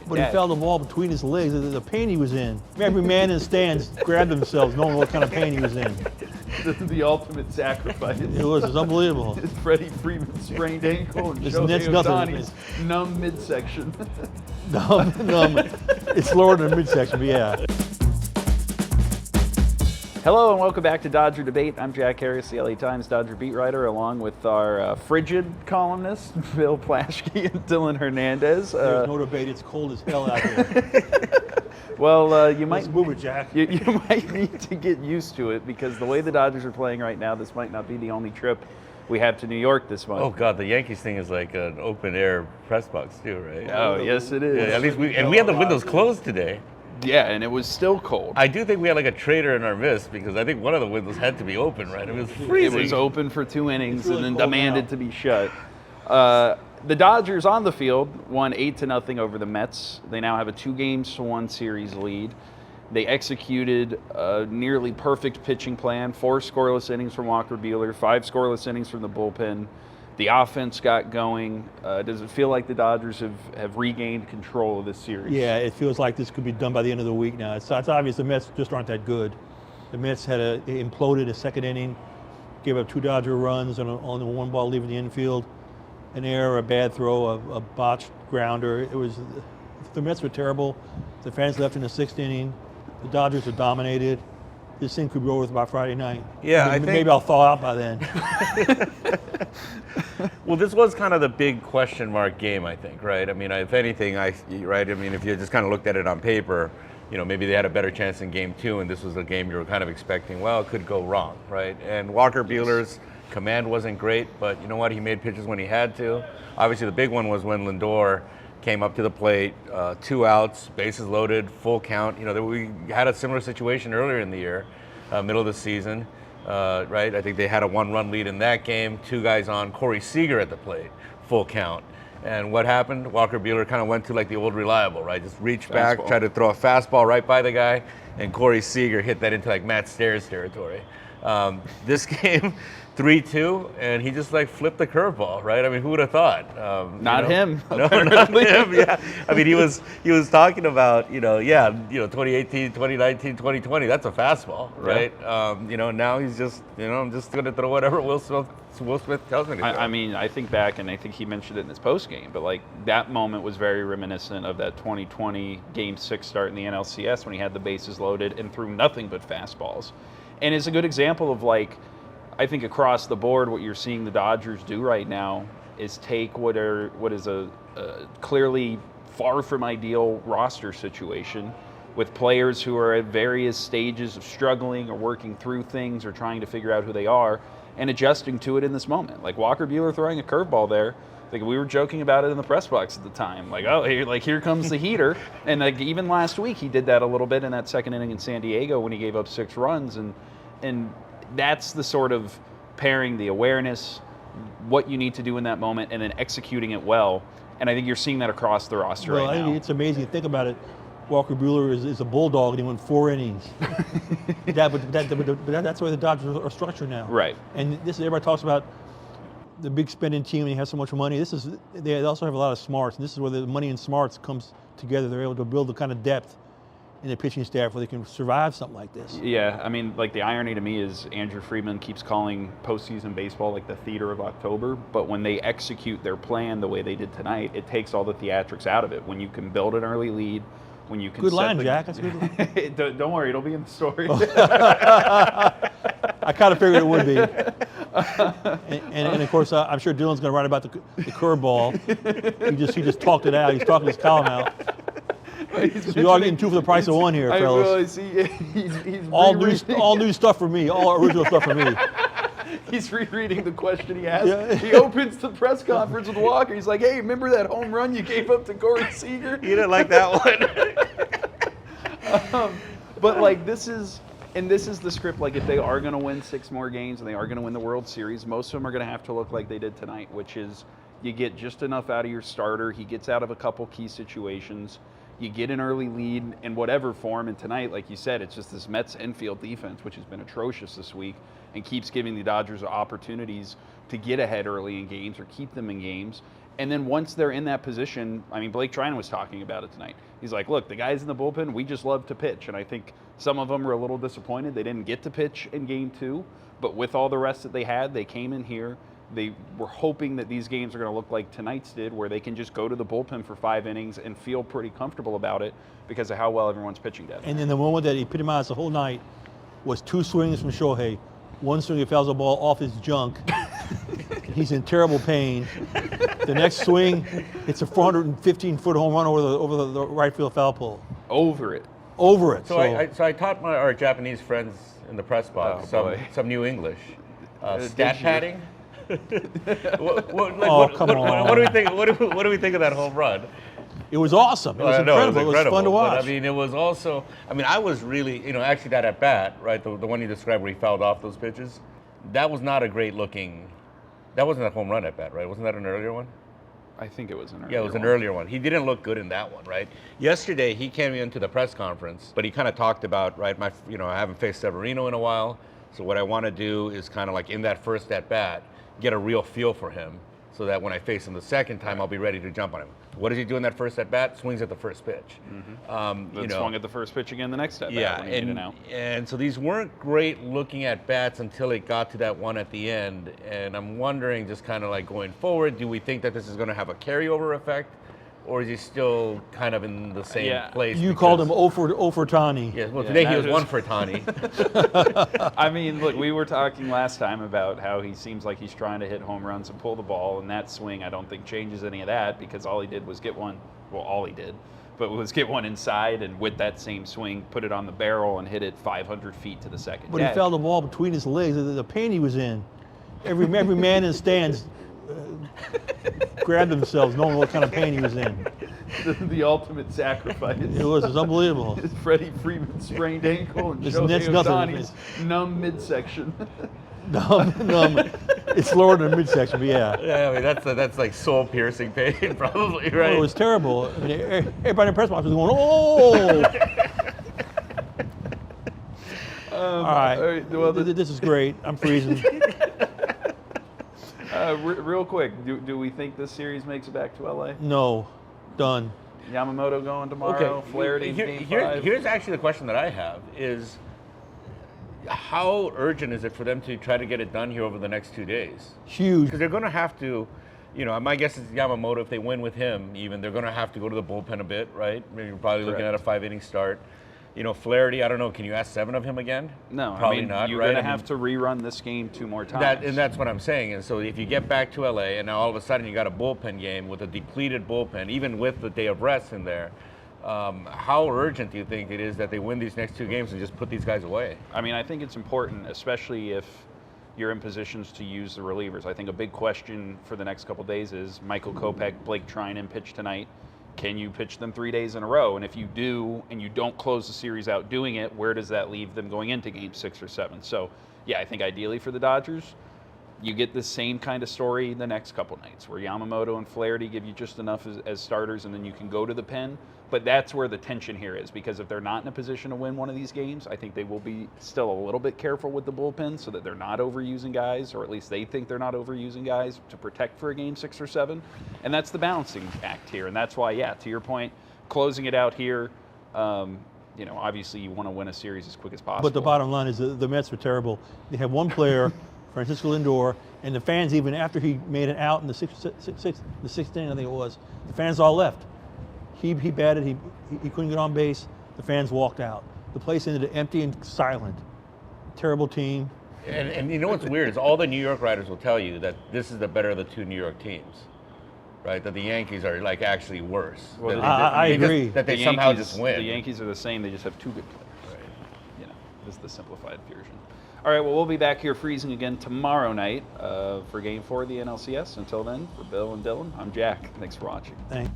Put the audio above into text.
But he felt the ball between his legs. The pain he was in. Every man in the stands grabbed themselves, knowing what kind of pain he was in. The ultimate sacrifice. It was unbelievable. Freddie Freeman's sprained ankle and It's Shohei nothing. Ohtani's numb midsection. Numb. It's lower than the midsection, but yeah. Hello and welcome back to Dodger Debate. I'm Jack Harris, the LA Times Dodger beat writer, along with our frigid columnists, Bill Plaschke and Dylan Hernández. There's no debate. It's cold as hell out there. Well, you might Let's move it, Jack. You might need to get used to it because the way the Dodgers are playing right now, this might not be the only trip we have to New York this month. Oh God, the Yankees thing is like an open air press box too, right? Oh, yes, it is. Yeah, at least we had the windows closed today. Yeah, and it was still cold. I do think we had like a traitor in our midst because I think one of the windows had to be open, right? It was freezing. It was open for 2 innings really and then cold demanded now. to be shut. The Dodgers on the field won 8-0 over the Mets. They now have a 2-1 series lead. They executed a nearly perfect pitching plan, 4 scoreless innings from Walker Buehler, 5 scoreless innings from the bullpen. The offense got going. Does it feel like the Dodgers have regained control of this series? Yeah, it feels like this could be done by the end of the week now. It's obvious the Mets just aren't that good. The Mets they imploded in the second inning, gave up 2 Dodger runs on a one ball leaving the infield, an error, a bad throw, a botched grounder. The Mets were terrible. The fans left in the 6th inning. The Dodgers are dominated. This thing could be over by Friday night. Yeah, maybe I'll thaw out by then. Well, this was kind of the big question mark game, I think, right? I mean, if anything, if you just kind of looked at it on paper, maybe they had a better chance in game 2, and this was a game you were kind of expecting, well, it could go wrong, right? And Walker Buehler's command wasn't great, but you know what? He made pitches when he had to. Obviously, the big one was when Lindor came up to the plate, 2 outs, bases loaded, full count. We had a similar situation earlier in the year, middle of the season. Right, I think they had a 1-run lead in that game. 2 guys on, Corey Seager at the plate, full count. And what happened? Walker Buehler kind of went to like the old reliable, right? Just reached back, tried to throw a fastball right by the guy, and Corey Seager hit that into like Matt Stairs territory. This game, 3-2, and he just like flipped the curveball, right? I mean, who would have thought? Not him. No, not him. Yeah, I mean, he was talking about 2018, 2019, 2020. That's a fastball, right? Yeah. Now he's just I'm just going to throw whatever Will Smith tells me to throw. I mean, I think back, and I think he mentioned it in his post game, but like that moment was very reminiscent of that 2020 Game 6 start in the NLCS when he had the bases loaded and threw nothing but fastballs. And it's a good example of like, I think across the board, what you're seeing the Dodgers do right now is take what is a clearly far from ideal roster situation with players who are at various stages of struggling or working through things or trying to figure out who they are and adjusting to it in this moment. Like Walker Buehler throwing a curveball there. Like we were joking about it in the press box at the time. Like, oh, here comes the heater. And like even last week he did that a little bit in that 2nd inning in San Diego when he gave up 6 runs. And that's the sort of pairing the awareness, what you need to do in that moment, and then executing it well. And I think you're seing that across the roster right now. I mean, it's amazing to think about it. Walker Buehler is a bulldog, and he went 4 innings. But that's where the Dodgers are structured now. Right. And everybody talks about the big spending team and they have so much money. They also have a lot of smarts, and this is where the money and smarts comes together. They're able to build the kind of depth in the pitching staff where they can survive something like this. Yeah, I mean, like the irony to me is Andrew Friedman keeps calling postseason baseball like the theater of October, but when they execute their plan the way they did tonight, it takes all the theatrics out of it. When you can build an early lead, when you can Good line, Jack. That's a good line. Don't worry, it'll be in the story. I kind of figured it would be. And of course, I'm sure Dylan's going to write about the curveball. He just talked it out. He's talking his column out. You are getting 2 for the price of 1 here, fellas. I realize he's all new stuff for me. All original stuff for me. He's rereading the question he asked. Yeah. He opens the press conference with Walker. He's like, hey, remember that home run you gave up to Corey Seager? You didn't like that one. But like this is the script. Like if they are going to win 6 more games and they are going to win the World Series, most of them are going to have to look like they did tonight, which is you get just enough out of your starter. He gets out of a couple key situations. You get an early lead in whatever form, and tonight, like you said, it's just this Mets infield defense, which has been atrocious this week and keeps giving the Dodgers opportunities to get ahead early in games or keep them in games. And then once they're in that position, I mean, Blake Trinan was talking about it tonight. He's like, look, the guys in the bullpen, we just love to pitch. And I think some of them were a little disappointed. They didn't get to pitch in game 2, but with all the rest that they had, they came in here. They were hoping that these games are going to look like tonight's did, where they can just go to the bullpen for 5 innings and feel pretty comfortable about it because of how well everyone's pitching down there. And then the moment that epitomized the whole night was 2 swings from Shohei. One swing, he fouls the ball off his junk. He's in terrible pain. The next swing, it's a 415-foot home run over the right field foul pole. Over it. So I taught our Japanese friends in the press box some new English. Stat padding. What do we think? What do we think of that home run? It was awesome. It was incredible. It was fun to watch. But, I mean, it was also. I mean, I was really, actually that at bat, right, the one you described where he fouled off those pitches, that was not a great looking. That wasn't a home run at bat, right? Wasn't that an earlier one? I think it was an earlier one. Yeah, it was an earlier one. He didn't look good in that one, right? Yesterday, he came into the press conference, but he kind of talked about, right, I haven't faced Severino in a while, so what I want to do is kind of like in that first at bat, get a real feel for him so that when I face him the second time, I'll be ready to jump on him. What does he do in that first at bat? Swings at the first pitch. Then swung at the first pitch again the next at bat. Yeah, and so these weren't great looking at bats until it got to that one at the end. And I'm wondering, just kind of like going forward, do we think that this is going to have a carryover effect, or is he still kind of in the same place? You called him 0 for Tani. Yeah, well, today he was 1 for Tani. I mean, look, we were talking last time about how he seems like he's trying to hit home runs and pull the ball, and that swing I don't think changes any of that because all he did was get one, but was get one inside and with that same swing, put it on the barrel and hit it 500 feet to the second But deck. he fouled the ball between his legs, the pain he was in. Every man in the stands grabbed themselves knowing what kind of pain he was in. The ultimate sacrifice. It was unbelievable. Freddie Freeman sprained ankle and It's Shohei nothing. Ohtani's numb midsection. Numb. It's lower than midsection, but yeah. Yeah, I mean that's like soul piercing pain, probably, right? Well, it was terrible. I mean, everybody in the press box was going, "Oh!" All right. Well, this is great. I'm freezing. Real quick, do we think this series makes it back to LA? No, done. Yamamoto going tomorrow. Flaherty game 5. Here's actually the question that I have is, how urgent is it for them to try to get it done here over the next 2 days? Huge. Because they're going to have to, my guess is Yamamoto, if they win with him even, they're going to have to go to the bullpen a bit, right? Maybe you're probably looking at a 5-inning start. Flaherty, I don't know, can you ask 7 of him again? No, probably not, you're right? going to have to rerun this game 2 more times. And that's what I'm saying. And so if you get back to LA and now all of a sudden you got a bullpen game with a depleted bullpen, even with the day of rest in there, how urgent do you think it is that they win these next 2 games and just put these guys away? I mean, I think it's important, especially if you're in positions to use the relievers. I think a big question for the next couple days is Michael Kopech, Blake Trinan pitch tonight. Can you pitch them 3 days in a row? And if you do, and you don't close the series out doing it, where does that leave them going into game 6 or 7? So, yeah, I think ideally for the Dodgers, you get the same kind of story the next couple nights, where Yamamoto and Flaherty give you just enough as starters, and then you can go to the pen. But that's where the tension here is, because if they're not in a position to win one of these games, I think they will be still a little bit careful with the bullpen so that they're not overusing guys, or at least they think they're not overusing guys to protect for a game 6 or 7. And that's the balancing act here. And that's why, yeah, to your point, closing it out here, obviously you want to win a series as quick as possible. But the bottom line is the Mets were terrible. They had one player, Francisco Lindor, and the fans, even after he made it out in the sixth inning, I think it was, the fans all left. He batted, he couldn't get on base, the fans walked out. The place ended empty and silent. Terrible team. And you know what's weird is all the New York writers will tell you that this is the better of the 2 New York teams, right? That the Yankees are like actually worse. Well, I agree. That they somehow just win. The Yankees are the same, they just have 2 good players. Right. This is the simplified version. All right, well, we'll be back here freezing again tomorrow night for Game 4 of the NLCS. Until then, for Bill and Dylan, I'm Jack. Thanks for watching. Thanks.